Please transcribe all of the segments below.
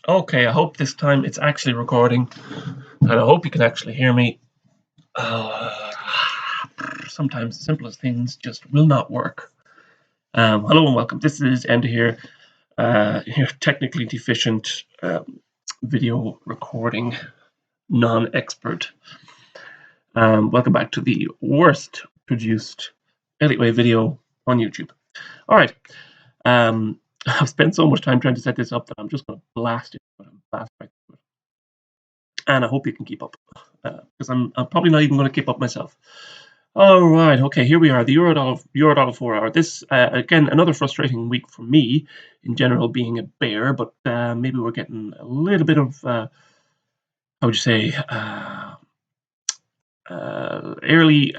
Okay, I hope this time it's actually recording, and I hope you can actually hear me. Sometimes the simplest things just will not work. Hello and welcome. This is Enda here, technically deficient video recording non-expert. Welcome back to the worst produced Elliott Wave video on YouTube. All right. I've spent so much time trying to set this up that I'm just going to blast it. Blast right through it. And I hope you can keep up, because I'm probably not even going to keep up myself. All right, okay, here we are, the euro-dollar 4 hour. This again, another frustrating week for me in general, being a bear, but maybe we're getting a little bit of how would you say early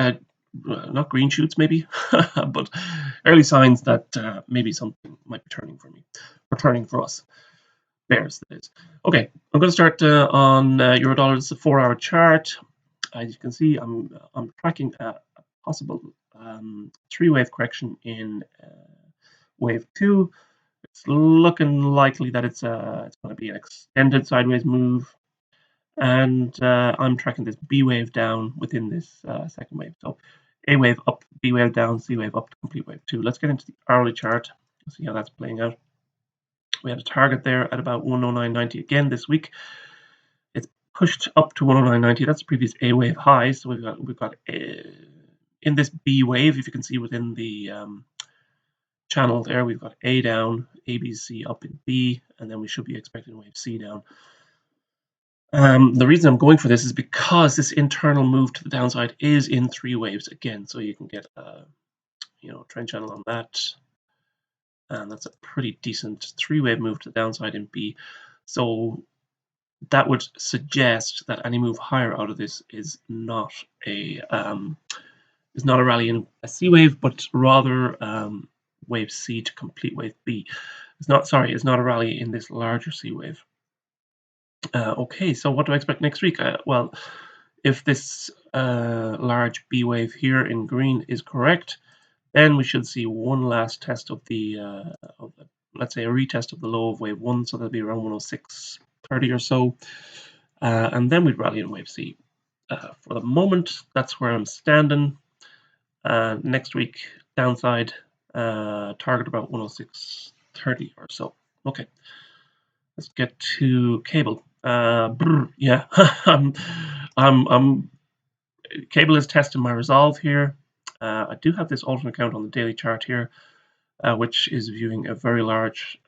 not green shoots maybe, but early signs that maybe something might be turning for me, or turning for us. Bears, that is. Okay, I'm going to start on Eurodollar's 4 hour chart. As you can see, I'm tracking a possible 3-wave correction in wave 2. It's looking likely that it's going to be an extended sideways move, and I'm tracking this B wave down within this second wave. So A wave up, B wave down, C wave up to complete wave 2. Let's get into the hourly chart and see how that's playing out. We had a target there at about 109.90 again this week. It's pushed up to 109.90. That's the previous A wave high. So we've got in this B wave, if you can see within the channel there, we've got A down, A, B, C up in B, and then we should be expecting wave C down. The reason I'm going for this is because this internal move to the downside is in 3 waves again. So you can get a trend channel on that. And that's a pretty decent 3-wave move to the downside in B. So that would suggest that any move higher out of this is not a rally in a C wave, but rather wave C to complete wave B. It's not a rally in this larger C wave. Okay, so what do I expect next week? Well, if this large B wave here in green is correct, then we should see one last test of the let's say a retest of the low of wave 1, so that'll be around 106.30 or so, and then we'd rally in wave C. For the moment, that's where I'm standing. Next week, downside, target about 106.30 or so. Okay, let's get to cable. Yeah, cable is testing my resolve here. I do have this alternate account on the daily chart here, which is viewing a very large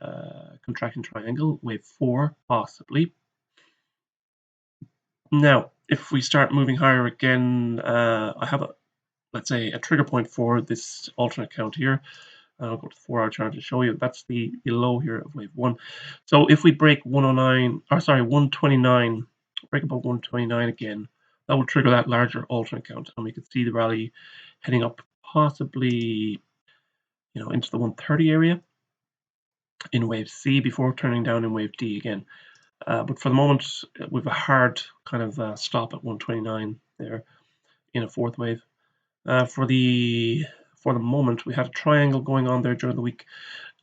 contraction triangle, wave 4 possibly. Now, if we start moving higher again, I have let's say a trigger point for this alternate account here. I'll go to the 4-hour chart to show you. That's the low here of wave 1. So if we break 129, break above 129 again, that will trigger that larger alternate account, and we could see the rally heading up possibly into the 130 area in wave C before turning down in wave D again. But for the moment, we have a hard kind of stop at 129 there in a 4th wave. For the moment, we had a triangle going on there during the week,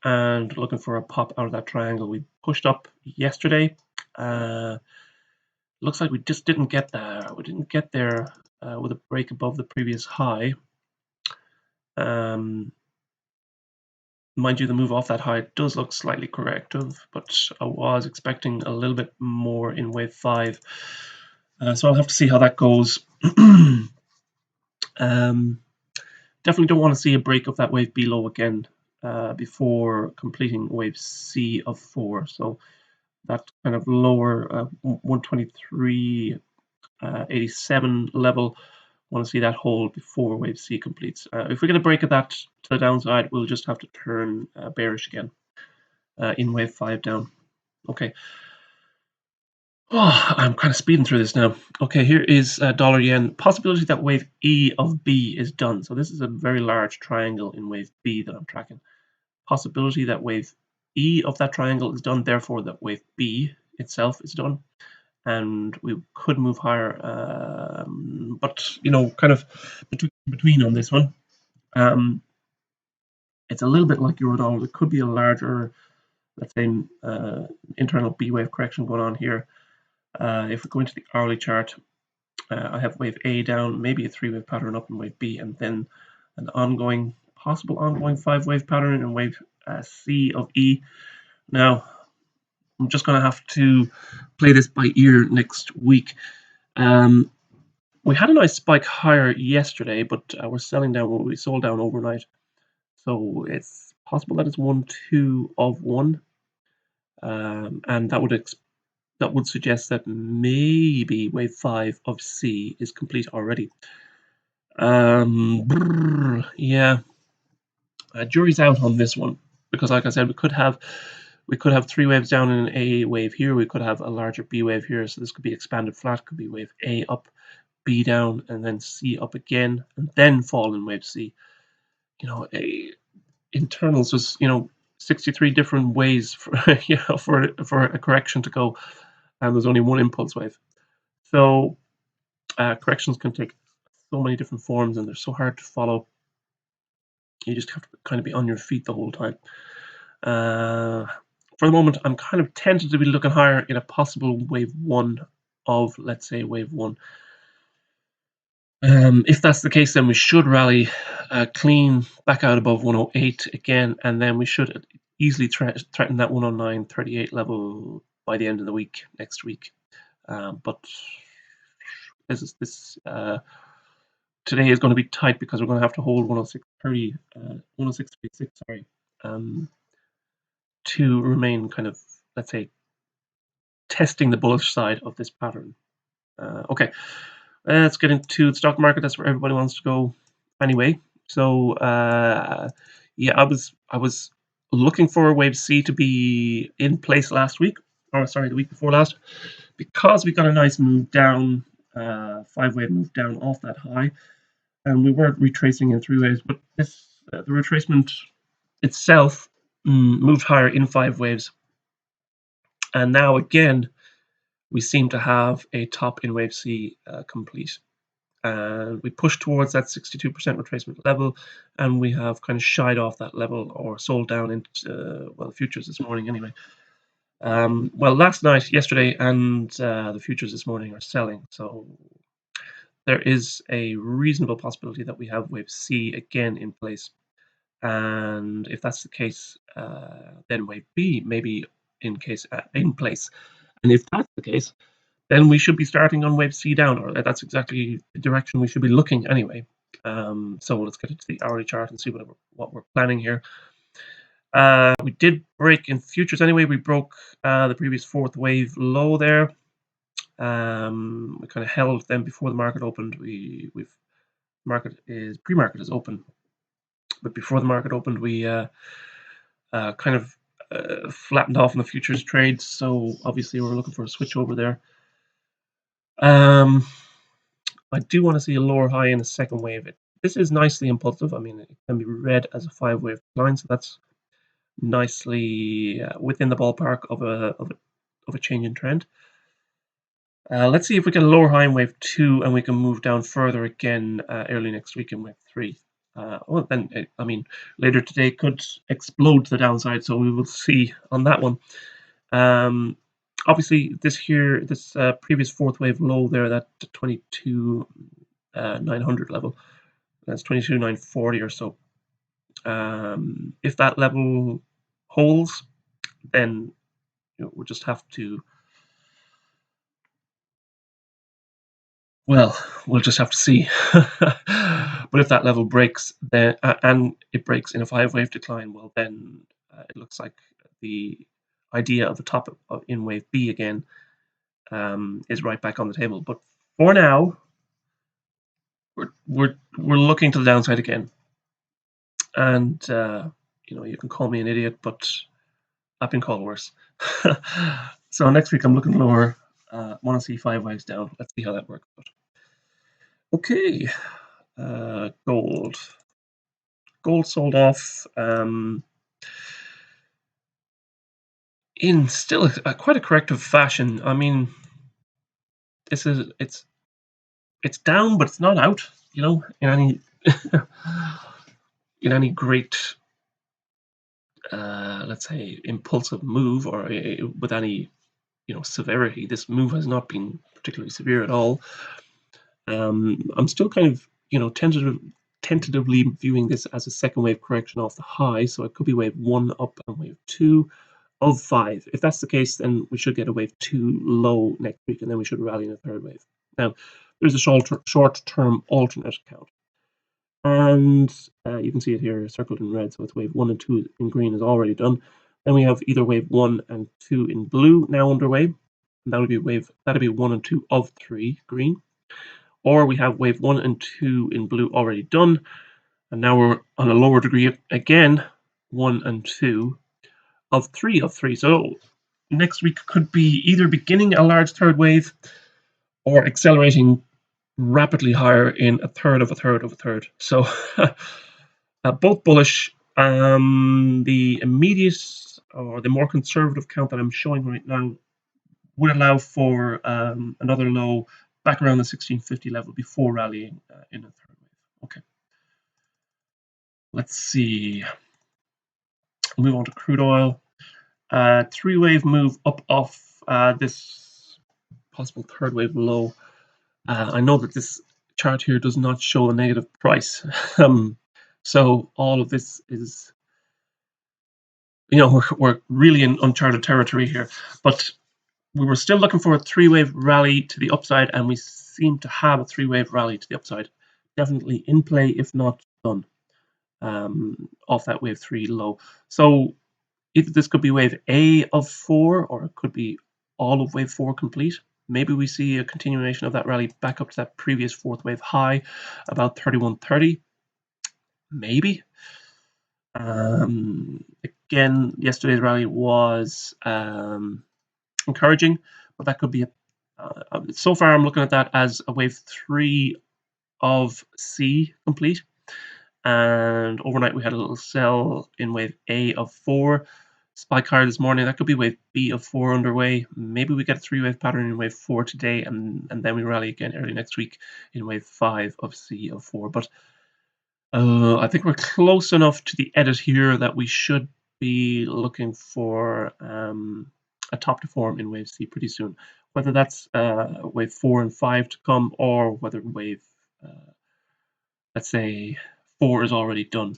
and looking for a pop out of that triangle. We pushed up yesterday. Looks like we just didn't get there. We didn't get there with a break above the previous high. Mind you, the move off that high does look slightly corrective, but I was expecting a little bit more in wave 5. So I'll have to see how that goes. Definitely don't want to see a break of that wave B low again before completing wave C of 4. So that kind of lower 123.87 level, want to see that hold before wave C completes. If we get a break of that to the downside, we'll just have to turn bearish again in wave 5 down. Okay. Oh, I'm kind of speeding through this now. Okay, here is dollar yen. Possibility that wave E of B is done. So this is a very large triangle in wave B that I'm tracking. Possibility that wave E of that triangle is done, therefore that wave B itself is done. And we could move higher, but kind of between on this one. It's a little bit like Eurodollar. It could be a larger, let's say, internal B wave correction going on here. If we go into the hourly chart, I have wave A down, maybe a 3-wave pattern up in wave B, and then an possible ongoing 5-wave pattern in wave C of E. Now, I'm just going to have to play this by ear next week. We had a nice spike higher yesterday, but we're selling down. We sold down overnight, so it's possible that it's 1-2 of 1, and that would suggest that maybe wave 5 of C is complete already. Yeah, jury's out on this one, because like I said, we could have 3 waves down and an A wave here. We could have a larger B wave here, so this could be expanded flat. Could be wave A up, B down, and then C up again, and then fall in wave C. Internals was 63 different ways for for a correction to go, and there's only one impulse wave. So corrections can take so many different forms, and they're so hard to follow. You just have to kind of be on your feet the whole time. For the moment, I'm kind of tempted to be looking higher in a possible wave 1 of, let's say, wave 1. If that's the case, then we should rally clean back out above 108 again, and then we should easily threaten that 109.38 level by the end of the week, next week. But today is going to be tight, because we're going to have to hold 106.30, 106.36, sorry, to remain kind of, let's say, testing the bullish side of this pattern. Okay, let's get into the stock market. That's where everybody wants to go anyway. So yeah, I was looking for wave C to be in place last week, or sorry, the week before last, because we got a nice move down, 5-wave move down off that high, and we weren't retracing in 3 waves, but this the retracement itself moved higher in 5 waves, and now again we seem to have a top in wave C complete, and we pushed towards that 62% retracement level, and we have kind of shied off that level, or sold down into the futures this morning anyway. Well, yesterday, and the futures this morning are selling, so there is a reasonable possibility that we have wave C again in place. And if that's the case, then wave B may be in place. And if that's the case, then we should be starting on wave C down, or that's exactly the direction we should be looking anyway. So let's get into the hourly chart and see what we're planning here. We did break in futures anyway. We broke the previous 4th wave low there. We kind of held them before the market opened. Pre-market is open, but before the market opened, we kind of flattened off in the futures trades. So obviously, we're looking for a switch over there. I do want to see a lower high in the second wave. This is nicely impulsive. I mean, it can be read as a 5-wave decline, so that's nicely within the ballpark of a change in trend. Let's see if we get a lower high in wave 2, and we can move down further again early next week in wave 3. Well, then, I mean, later today could explode to the downside, so we will see on that one. Obviously, this previous 4th wave low there, that 22,900 level, that's 22,940 or so. If that level holds, then we'll just have to. Well, we'll just have to see. But if that level breaks, then and it breaks in a 5-wave decline, well, then it looks like the idea of the top in wave B again is right back on the table. But for now, we're looking to the downside again. And you can call me an idiot, but I've been called worse. So next week I'm looking lower. Want to see 5 waves down. Let's see how that works out. Okay, gold. Gold sold off in still quite a corrective fashion. I mean, it's down, but it's not out. In any in any great let's say, impulsive move or with any, severity. This move has not been particularly severe at all. I'm still kind of, tentatively viewing this as a second wave correction off the high. So it could be wave 1 up and wave 2 of 5. If that's the case, then we should get a wave 2 low next week, and then we should rally in a third wave. Now, there's a short-term alternate account. And you can see it here circled in red, so it's wave 1 and 2 in green is already done. Then we have either wave 1 and 2 in blue now underway. And that'll be 1 and 2 of 3 green. Or we have wave 1 and 2 in blue already done. And now we're on a lower degree again, 1 and 2 of 3 of 3. So next week could be either beginning a large third wave or accelerating rapidly higher in a third of a third of a third. So both bullish. The immediate or the more conservative count that I'm showing right now would allow for another low back around the 1650 level before rallying in a third wave. Okay. Let's see. Move on to crude oil. Three-wave move up off this possible third wave low. I know that this chart here does not show a negative price. So all of this is, we're really in uncharted territory here. But we were still looking for a three-wave rally to the upside, and we seem to have a three-wave rally to the upside. Definitely in play, if not done, off that wave 3 low. So either this could be wave A of 4, or it could be all of wave 4 complete. Maybe we see a continuation of that rally back up to that previous fourth wave high, about 31.30. Maybe. Again, yesterday's rally was encouraging, but that could be so far I'm looking at that as a wave 3 of C complete, and overnight we had a little sell in wave A of 4. Spike higher this morning, that could be wave B of 4 underway. Maybe we get a 3-wave pattern in wave 4 today, and then we rally again early next week in wave 5 of C of 4. But I think we're close enough to the edit here that we should be looking for a top to form in wave C pretty soon. Whether that's wave 4 and 5 to come, or whether wave, let's say, 4 is already done.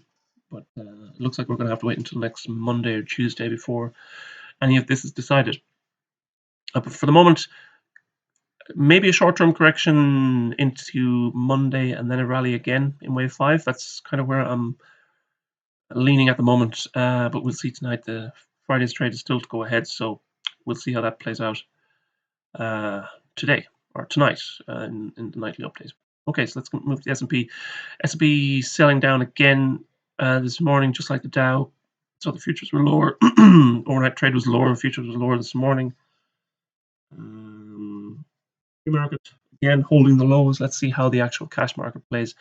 But it looks like we're going to have to wait until next Monday or Tuesday before any of this is decided. But for the moment, maybe a short-term correction into Monday and then a rally again in wave 5. That's kind of where I'm leaning at the moment. But we'll see tonight. The Friday's trade is still to go ahead, so we'll see how that plays out today or tonight in the nightly update. Okay, so let's move to the S&P. S&P selling down again this morning, just like the Dow. So the futures were lower. Overnight trade was lower. Futures was lower this morning. Market again holding the lows. Let's see how the actual cash market plays.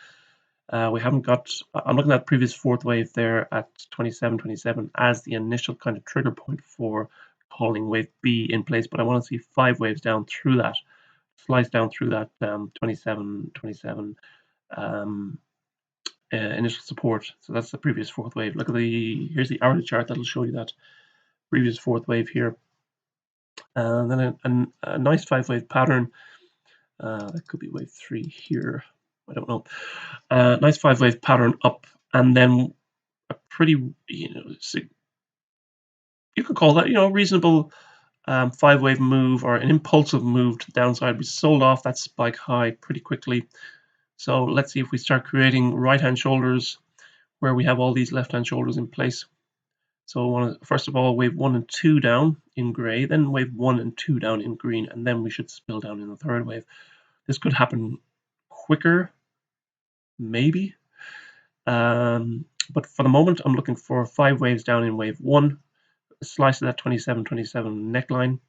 We haven't got. I'm looking at previous fourth wave there at 27 as the initial kind of trigger point for calling wave B in place. But I want to see 5 waves down through that, slice down through that 27 initial support. So that's the previous fourth wave. Look at here's the hourly chart that'll show you that previous fourth wave here. And then a nice 5-wave pattern. That could be wave 3 here. I don't know. Nice 5-wave pattern up, and then a pretty, you could call that, reasonable 5-wave move or an impulsive move to the downside. We sold off that spike high pretty quickly. So let's see if we start creating right-hand shoulders where we have all these left-hand shoulders in place. So I want to, first of all, wave 1 and 2 down in gray, then wave 1 and 2 down in green, and then we should spill down in the third wave. This could happen quicker, maybe. But for the moment, I'm looking for 5 waves down in wave 1, a slice of that 27 neckline,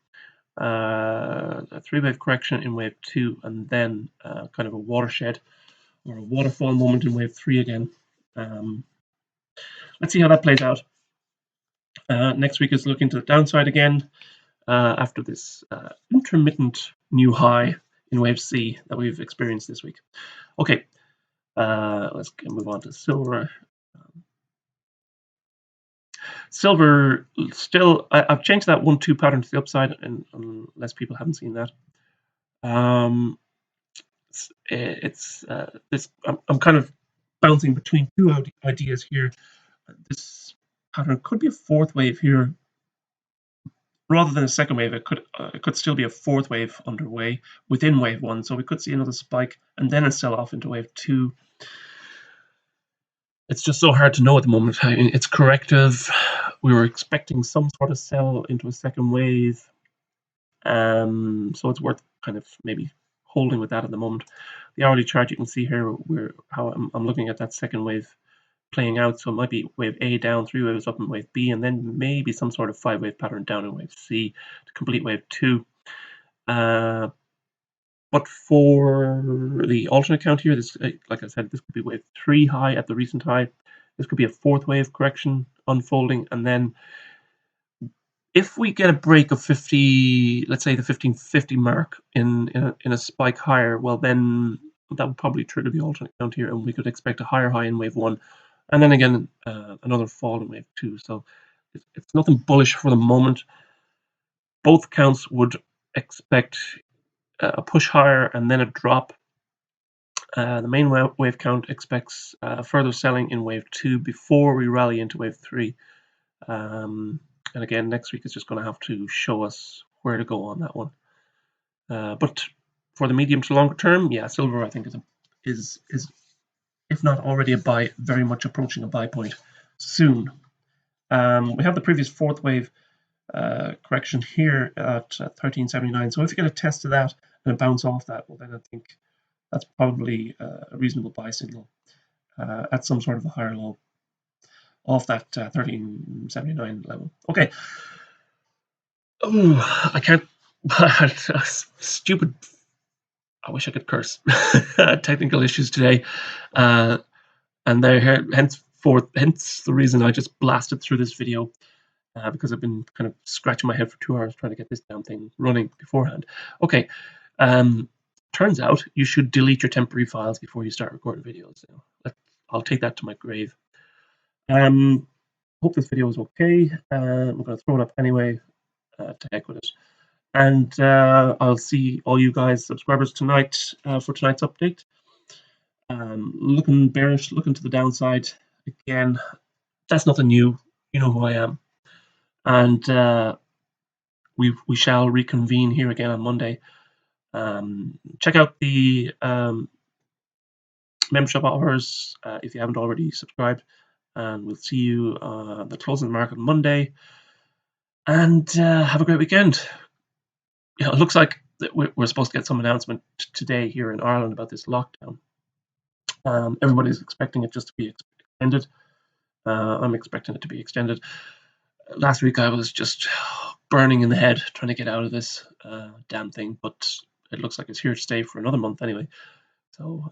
a 3-wave correction in wave 2, and then kind of a watershed or a waterfall moment in wave 3 again. Let's see how that plays out. Next week is looking to the downside again after this intermittent new high in wave C that we've experienced this week. Okay, let's move on to silver. Silver still, I've changed that 1-2 pattern to the upside, and unless people haven't seen that. It's this. I'm kind of bouncing between two ideas here. This pattern could be a fourth wave here, rather than a second wave. It could still be a fourth wave underway within wave one. So we could see another spike and then a sell off into wave two. It's just so hard to know at the moment. I mean, it's corrective. We were expecting some sort of sell into a second wave. So it's worth kind of maybe holding with that at the moment. The hourly chart, you can see here how I'm looking at that second wave playing out. So it might be wave A down, 3 waves up in wave B, and then maybe some sort of 5-wave pattern down in wave C to complete wave 2. But for the alternate count here, this, like I said, this could be wave 3 high at the recent high. This could be a fourth wave correction unfolding, and then if we get a break of 50, let's say the 1550 mark in a spike higher, well then that would probably trigger the alternate count here, and we could expect a higher high in wave 1, and then again another fall in wave 2. So it's nothing bullish for the moment. Both counts would expect a push higher and then a drop. The main wave count expects further selling in wave 2 before we rally into wave 3. And again, next week is just going to have to show us where to go on that one. But for the medium to longer term, yeah, silver I think is if not already a buy, very much approaching a buy point soon. We have the previous fourth wave correction here at 1379. So if you get a test of that and a bounce off that, well, then I think that's probably a reasonable buy signal at some sort of a higher low off that 1379 level. Okay. Oh, I can't. Stupid. I wish I could curse. Technical issues today, and they're hence the reason I just blasted through this video. Because I've been kind of scratching my head for 2 hours trying to get this damn thing running beforehand. Okay, turns out you should delete your temporary files before you start recording videos. I'll take that to my grave. Hope this video is okay. I'm going to throw it up anyway. To heck with it. And I'll see all you guys subscribers tonight for tonight's update. Looking bearish, looking to the downside again. That's nothing new. You know who I am. And we shall reconvene here again on Monday. Check out the membership hours if you haven't already subscribed, and we'll see you the closing market Monday. And have a great weekend. Yeah, it looks like we're supposed to get some announcement today here in Ireland about this lockdown. Everybody's expecting it just to be extended. I'm expecting it to be extended. Last week I was just burning in the head trying to get out of this damn thing, but it looks like it's here to stay for another month anyway. So,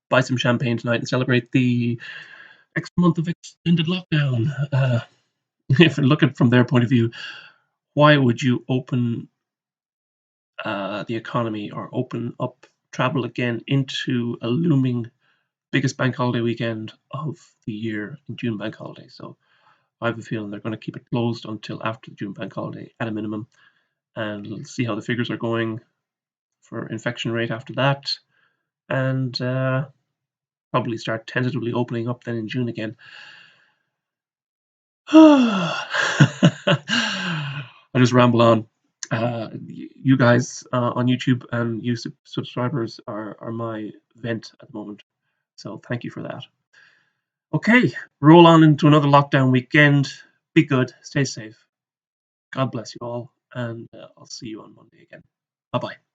buy some champagne tonight and celebrate the extra month of extended lockdown. If you look at it from their point of view, why would you open the economy or open up travel again into a looming biggest bank holiday weekend of the year in June bank holiday? So I have a feeling they're going to keep it closed until after the June bank holiday at a minimum, and we'll see how the figures are going for infection rate after that, and probably start tentatively opening up then in June again. I just ramble on. You guys on YouTube and you subscribers are my vent at the moment, so thank you for that. Okay, roll on into another lockdown weekend. Be good, stay safe. God bless you all, and I'll see you on Monday again. Bye-bye.